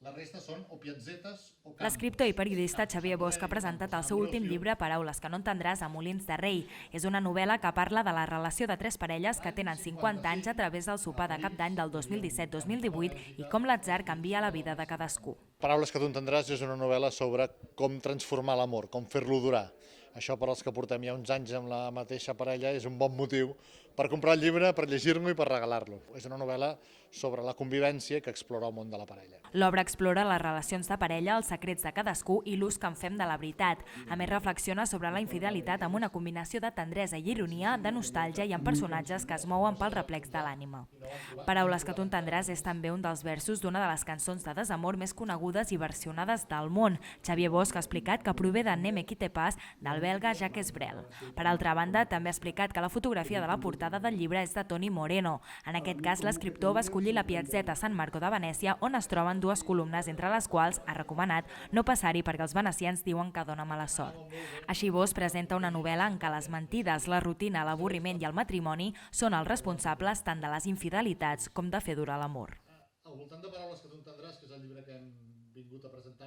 La resta són o piazzetes o camps. L'escriptor i periodista Xavier Bosch ha presentat el seu últim llibre Paraules que no entendràs a Molins de Rei. És una novel·la que parla de la relació de tres parelles que tenen 50 anys a través del sopar de cap d'any del 2017-2018 i com l'atzar canvia la vida de cadascú. Paraules que tu entendràs és una novel·la sobre com transformar l'amor, com fer-lo durar. Això per als que portem ja uns anys amb la mateixa parella és un bon motiu per comprar el llibre, per llegir-lo i per regalar-lo. És una novel·la sobre la convivència que explora el món de la parella. L'obra explora les relacions de parella, els secrets de cadascú i l'ús que en fem de la veritat. A més, reflexiona sobre la infidelitat amb una combinació de tendresa i ironia, de nostàlgia i amb personatges que es mouen pel reflex de l'ànima. Paraules que tu entendràs és també un dels versos d'una de les cançons de desamor més conegudes i versionades del món. Xavier Bosch ha explicat que prové de Ne me quitte pas, del belga Jacques Brel. Per altra banda, també ha explicat que la fotografia de la portada del llibre és de Toni Moreno. En aquest cas, l'escriptor va escollir la piazzetta San Marco de Venècia, on es troben dues columnes, entre les quals ha recomanat no passar-hi perquè els venecians diuen que dona mala sort. Així, Bosch presenta una novel·la en què les mentides, la rutina, l'avorriment i el matrimoni són els responsables tant de les infidelitats com de fer durar l'amor. Al voltant de Paraules que tu entendràs, que és el llibre que hem vingut a presentar